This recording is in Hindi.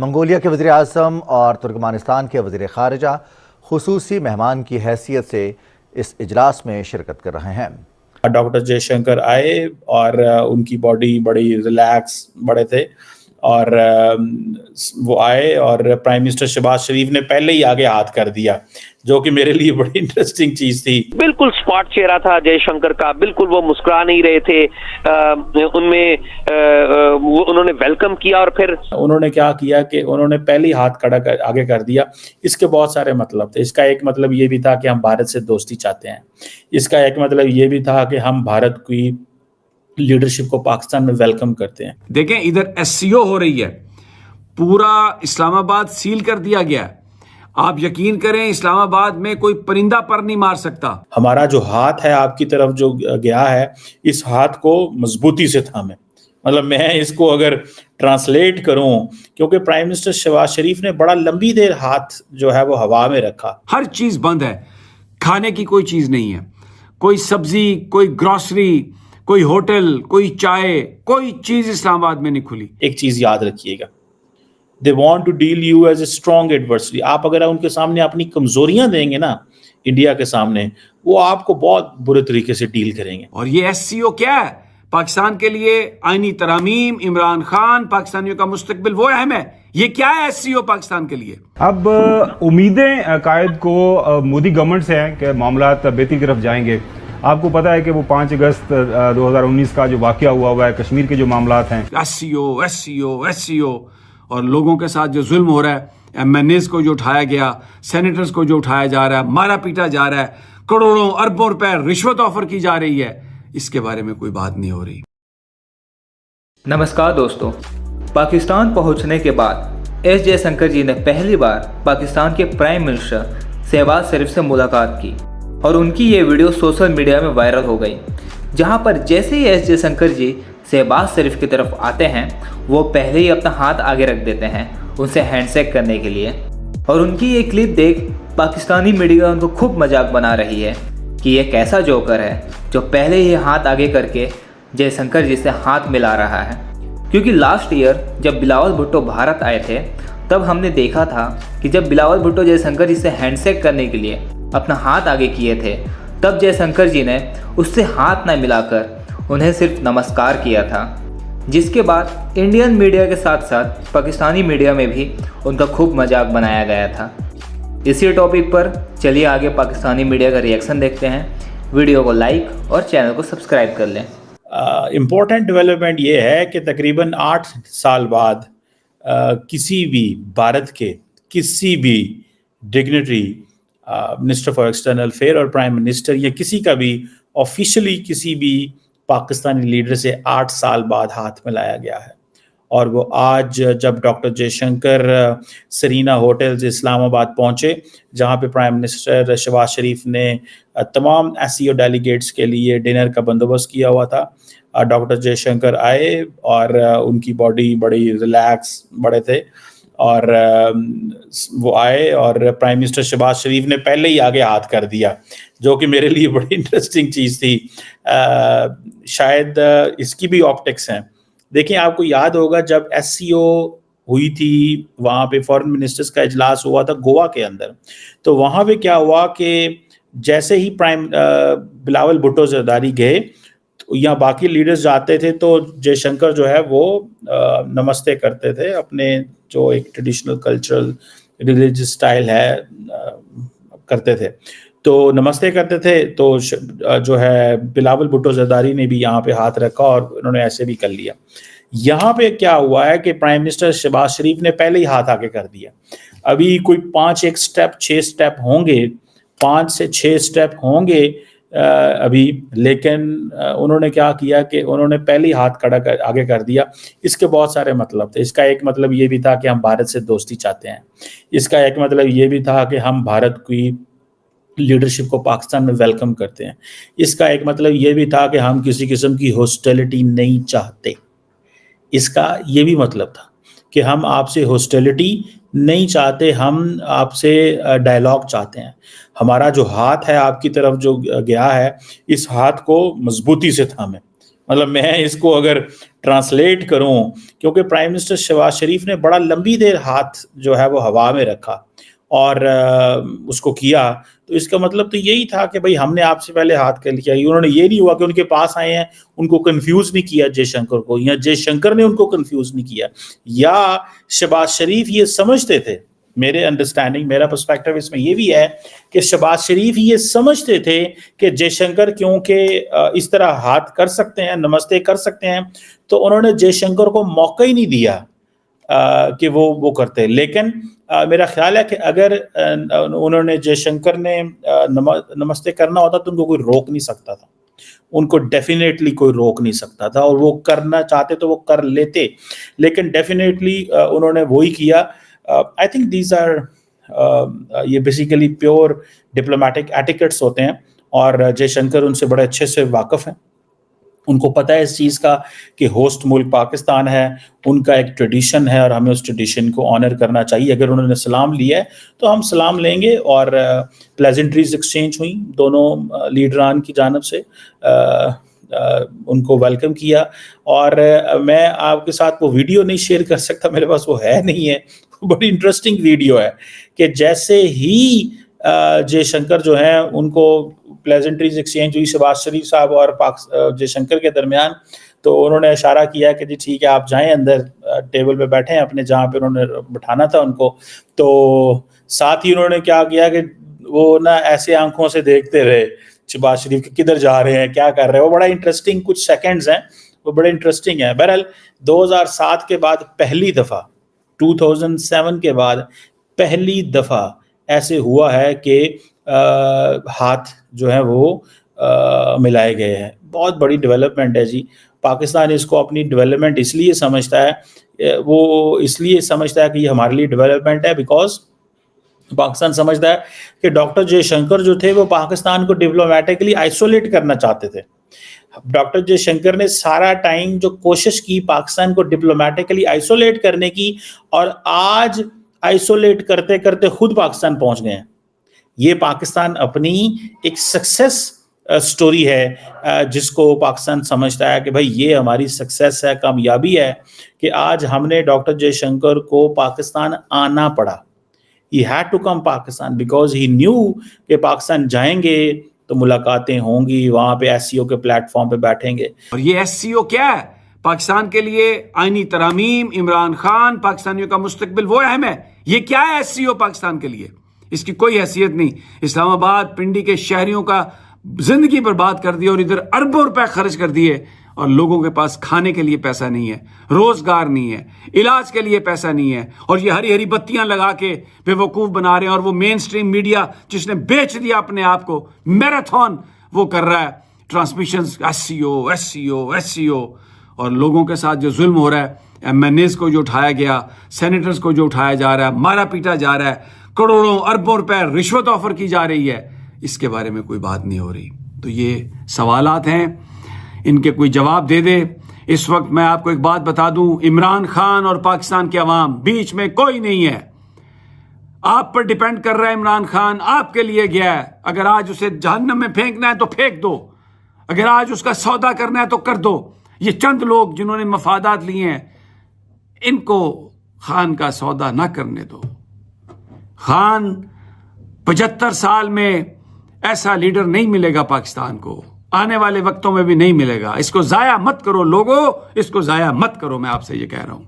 मंगोलिया के वज़ीर आज़म और तुर्कमानिस्तान के वज़ीर ख़ारिजा खुसूसी मेहमान की हैसियत से इस इजलास में शिरकत कर रहे हैं। डॉक्टर जयशंकर आए और उनकी बॉडी बड़ी रिलैक्स बड़े थे और वो आए और प्राइम मिनिस्टर शहबाज शरीफ ने पहले ही आगे हाथ कर दिया, जो कि मेरे लिए बड़ी इंटरेस्टिंग चीज थी। बिल्कुल स्पॉट चेहरा था जयशंकर का, बिल्कुल वो मुस्कुरा नहीं रहे थे। उनमें उन्होंने वेलकम किया और फिर उन्होंने क्या किया कि उन्होंने पहले ही हाथ आगे कर दिया। इसके बहुत सारे मतलब थे। इसका एक मतलब ये भी था कि हम भारत से दोस्ती चाहते हैं। इसका एक मतलब ये भी था कि हम भारत की लीडरशिप को पाकिस्तान में वेलकम करते हैं। देखें, इधर एससीओ हो रही है, पूरा इस्लामाबाद सील कर दिया गया है। आप यकीन करें, इस्लामाबाद में कोई परिंदा पर नहीं मार सकता। हमारा जो हाथ है आपकी तरफ जो गया है, इस हाथ को मजबूती से थामे। मतलब मैं इसको अगर ट्रांसलेट करूं, क्योंकि प्राइम मिनिस्टर शहबाज शरीफ ने बड़ा लंबी देर हाथ जो है वो हवा में रखा। हर चीज बंद है, खाने की कोई चीज नहीं है, कोई सब्जी, कोई ग्रोसरी, कोई होटल, कोई चाय, कोई चीज इस्लामाबाद में नहीं खुली। एक चीज याद रखिएगा, they want to deal you as a strong adversary. आप अगर उनके सामने अपनी कमजोरियां देंगे ना, इंडिया के सामने, वो आपको बहुत बुरे तरीके से डील करेंगे। और ये एससीओ क्या है पाकिस्तान के लिए? आईनी तरामीम, इमरान खान, पाकिस्तानियों का मुस्तकबिल, वो अहम है। ये क्या है एससीओ पाकिस्तान के लिए? अब उम्मीदें कायद को मोदी गवर्नमेंट से हैं कि मामलात बेहतरी की तरफ जाएंगे। आपको पता है कि वो 5 अगस्त 2019 का जो वाकया हुआ है, कश्मीर के जो मामलात हैं, एससीओ एससीओ एससीओ, और लोगों के साथ जो जुल्म हो रहा है, एमएनएस को जो उठाया गया, सेनेटर्स को जो उठाया जा रहा है, मारा पीटा जा रहा है, करोड़ों अरबों रुपए रिश्वत ऑफर की जा रही है, इसके बारे में कोई बात नहीं हो रही। नमस्कार दोस्तों, पाकिस्तान पहुंचने के बाद एस जयशंकर जी ने पहली बार पाकिस्तान के प्राइम मिनिस्टर शहबाज शरीफ से मुलाकात की और उनकी ये वीडियो सोशल मीडिया में वायरल हो गई, जहां पर जैसे ही एस जयशंकर जी शहबाज शरीफ की तरफ आते हैं, वो पहले ही अपना हाथ आगे रख देते हैं उनसे हैंडशेक करने के लिए। और उनकी ये क्लिप देख पाकिस्तानी मीडिया उनको खूब मजाक बना रही है कि ये कैसा जोकर है जो पहले ही हाथ आगे करके जयशंकर जी से हाथ मिला रहा है। क्योंकि लास्ट ईयर जब बिलावल भुट्टो भारत आए थे, तब हमने देखा था कि जब बिलावल भुट्टो जयशंकर जी से हैंडशेक करने के लिए अपना हाथ आगे किए थे, तब जयशंकर जी ने उससे हाथ न मिलाकर उन्हें सिर्फ नमस्कार किया था, जिसके बाद इंडियन मीडिया के साथ साथ पाकिस्तानी मीडिया में भी उनका खूब मजाक बनाया गया था। इसी टॉपिक पर चलिए आगे पाकिस्तानी मीडिया का रिएक्शन देखते हैं। वीडियो को लाइक और चैनल को सब्सक्राइब कर लें। इम्पोर्टेंट डेवलपमेंट ये है कि तकरीबन 8 साल बाद किसी भी भारत के किसी भी dignitary, minister for external affair और प्राइम मिनिस्टर, या किसी का भी ऑफिशियली किसी भी पाकिस्तानी लीडर से 8 साल बाद हाथ मिलाया गया है। और वो आज जब doctor Jaishankar Serena hotels Islamabad पहुंचे, जहां पे प्राइम मिनिस्टर शहबाज शरीफ ने तमाम एससीओ डेलीगेट्स के लिए डिनर का बंदोबस्त किया हुआ था, डॉक्टर जयशंकर आए और उनकी बॉडी बड़ी रिलैक्स बड़े थे और वो आए और प्राइम मिनिस्टर शहबाज शरीफ ने पहले ही आगे हाथ कर दिया, जो कि मेरे लिए बड़ी इंटरेस्टिंग चीज़ थी। शायद इसकी भी ऑप्टिक्स हैं। देखिए, आपको याद होगा जब एससीओ हुई थी, वहाँ पे फॉरेन मिनिस्टर्स का इजलास हुआ था गोवा के अंदर, तो वहाँ पे क्या हुआ कि जैसे ही प्राइम बिलावल भुट्टो जरदारी गए, तो यहाँ बाकी लीडर्स जाते थे तो जयशंकर जो है वो नमस्ते करते थे, अपने जो एक ट्रेडिशनल कल्चरल रिलीजियस स्टाइल है करते थे, तो नमस्ते करते थे। तो जो है बिलावल भुट्टो जरदारी ने भी यहाँ पे हाथ रखा और उन्होंने ऐसे भी कर लिया। यहाँ पे क्या हुआ है कि प्राइम मिनिस्टर शहबाज शरीफ ने पहले ही हाथ आगे कर दिया। अभी कोई 6 स्टेप होंगे, 5 से 6 स्टेप होंगे अभी, लेकिन उन्होंने क्या किया कि उन्होंने पहले ही हाथ आगे कर दिया। इसके बहुत सारे मतलब थे। इसका एक मतलब ये भी था कि हम भारत से दोस्ती चाहते हैं। इसका एक मतलब ये भी था कि हम भारत की लीडरशिप को पाकिस्तान में वेलकम करते हैं। इसका एक मतलब ये भी था कि हम किसी किस्म की हॉस्टिलिटी नहीं चाहते। इसका ये भी मतलब था कि हम आपसे हॉस्टिलिटी नहीं चाहते, हम आपसे डायलॉग चाहते हैं। हमारा जो हाथ है आपकी तरफ जो गया है, इस हाथ को मजबूती से थामे। मतलब मैं इसको अगर ट्रांसलेट करूं, क्योंकि प्राइम मिनिस्टर शहबाज शरीफ ने बड़ा लंबी देर हाथ जो है वो हवा में रखा और उसको किया, तो इसका मतलब तो यही था कि भाई हमने आपसे पहले हाथ कर लिया। उन्होंने ये नहीं हुआ कि उनके पास आए हैं, उनको कंफ्यूज नहीं किया जयशंकर को, या जयशंकर ने उनको कंफ्यूज नहीं किया, या शहबाज शरीफ ये समझते थे, मेरे अंडरस्टैंडिंग, मेरा पर्सपेक्टिव इसमें ये भी है कि शहबाज शरीफ ये समझते थे कि जयशंकर क्योंकि इस तरह हाथ कर सकते हैं, नमस्ते कर सकते हैं, तो उन्होंने जयशंकर को मौका ही नहीं दिया कि वो करते। लेकिन मेरा ख्याल है कि अगर उन्होंने जयशंकर ने नमस्ते करना होता तो उनको कोई रोक नहीं सकता था, उनको डेफिनेटली कोई रोक नहीं सकता था, और वो करना चाहते तो वो कर लेते, लेकिन डेफिनेटली उन्होंने वही किया। आई थिंक दीज आर ये बेसिकली प्योर डिप्लोमेटिक एटिकेट्स होते हैं, और जयशंकर उनसे बड़े अच्छे से वाकिफ हैं, उनको पता है इस चीज़ का कि होस्ट मुल्क पाकिस्तान है, उनका एक ट्रेडिशन है और हमें उस ट्रेडिशन को ऑनर करना चाहिए। अगर उन्होंने सलाम लिया है तो हम सलाम लेंगे, और प्लेजेंट्रीज एक्सचेंज हुई दोनों लीडरान की जानब से, उनको वेलकम किया। और मैं आपके साथ वो वीडियो नहीं शेयर कर सकता, मेरे पास वो है नहीं है, बड़ी इंटरेस्टिंग वीडियो है कि जैसे ही जयशंकर जो हैं उनको प्लेजेंट्रीज एक्सचेंज हुई शहबाज शरीफ साहब और जयशंकर के दरमियान, तो उन्होंने इशारा किया कि जी ठीक है आप जाएं अंदर, टेबल पे बैठे हैं अपने जहाँ पे उन्होंने बिठाना था उनको। तो साथ ही उन्होंने क्या किया कि वो ना ऐसे आंखों से देखते रहे शहबाज शरीफ के, किधर जा रहे हैं, क्या कर रहे हैं। वो बड़ा इंटरेस्टिंग कुछ सेकेंड्स हैं, वो बड़े इंटरेस्टिंग है। बहरहाल 2007 के बाद पहली दफ़ा, 2007 के बाद पहली दफ़ा ऐसे हुआ है कि हाथ जो है वो मिलाए गए हैं। बहुत बड़ी डेवलपमेंट है जी। पाकिस्तान इसको अपनी डेवलपमेंट इसलिए समझता है, वो इसलिए समझता है कि ये हमारे लिए डेवलपमेंट है, बिकॉज पाकिस्तान समझता है कि डॉक्टर जयशंकर जो थे वो पाकिस्तान को डिप्लोमेटिकली आइसोलेट करना चाहते थे। डॉक्टर जयशंकर ने सारा टाइम जो कोशिश की पाकिस्तान को डिप्लोमेटिकली आइसोलेट करने की, और आज आइसोलेट करते करते खुद पाकिस्तान पहुंच गए हैं। ये पाकिस्तान अपनी एक सक्सेस स्टोरी है, जिसको पाकिस्तान समझता है कि भाई ये हमारी सक्सेस है, कामयाबी है कि आज हमने डॉक्टर जयशंकर को पाकिस्तान आना पड़ा। He had to come Pakistan because he knew कि पाकिस्तान जाएंगे तो मुलाकातें होंगी, वहां पे SCO के प्लेटफॉर्म पे बैठेंगे। और ये SCO क्या है पाकिस्तान के लिए? आईनी तरामीम, इमरान खान, पाकिस्तानियों का मुस्तकबिल, वो अहम है। ये क्या है SCO पाकिस्तान के लिए? इसकी कोई हैसियत नहीं। इस्लामाबाद पिंडी के शहरियों का जिंदगी बर्बाद कर दी और इधर अरबों रुपए खर्च कर दिए, और लोगों के पास खाने के लिए पैसा नहीं है, रोजगार नहीं है, इलाज के लिए पैसा नहीं है, और ये हरी हरी बत्तियां लगा के बेवकूफ बना रहे हैं। और वो मेन स्ट्रीम मीडिया जिसने बेच दिया अपने आप को, मैराथन वो कर रहा है, ट्रांसमिशन SCO, और लोगों के साथ जो जुल्म हो रहा है, MNAs को जो उठाया गया, सेनेटर्स को जो उठाया जा रहा है, मारा पीटा जा रहा है, करोड़ों अरबों रुपए रिश्वत ऑफर की जा रही है, इसके बारे में कोई बात नहीं हो रही। तो ये सवालात हैं, इनके कोई जवाब दे दे। इस वक्त मैं आपको एक बात बता दूं, इमरान खान और पाकिस्तान के अवाम, बीच में कोई नहीं है। आप पर डिपेंड कर रहा है इमरान खान, आपके लिए गया है। अगर आज उसे जहन्नम में फेंकना है तो फेंक दो, अगर आज उसका सौदा करना है तो कर दो। ये चंद लोग जिन्होंने मफादात लिए हैं, इनको खान का सौदा ना करने दो। खान 75 साल में ऐसा लीडर नहीं मिलेगा पाकिस्तान को, आने वाले वक्तों में भी नहीं मिलेगा। इसको जाया मत करो लोगों, इसको जाया मत करो, मैं आपसे ये कह रहा हूं।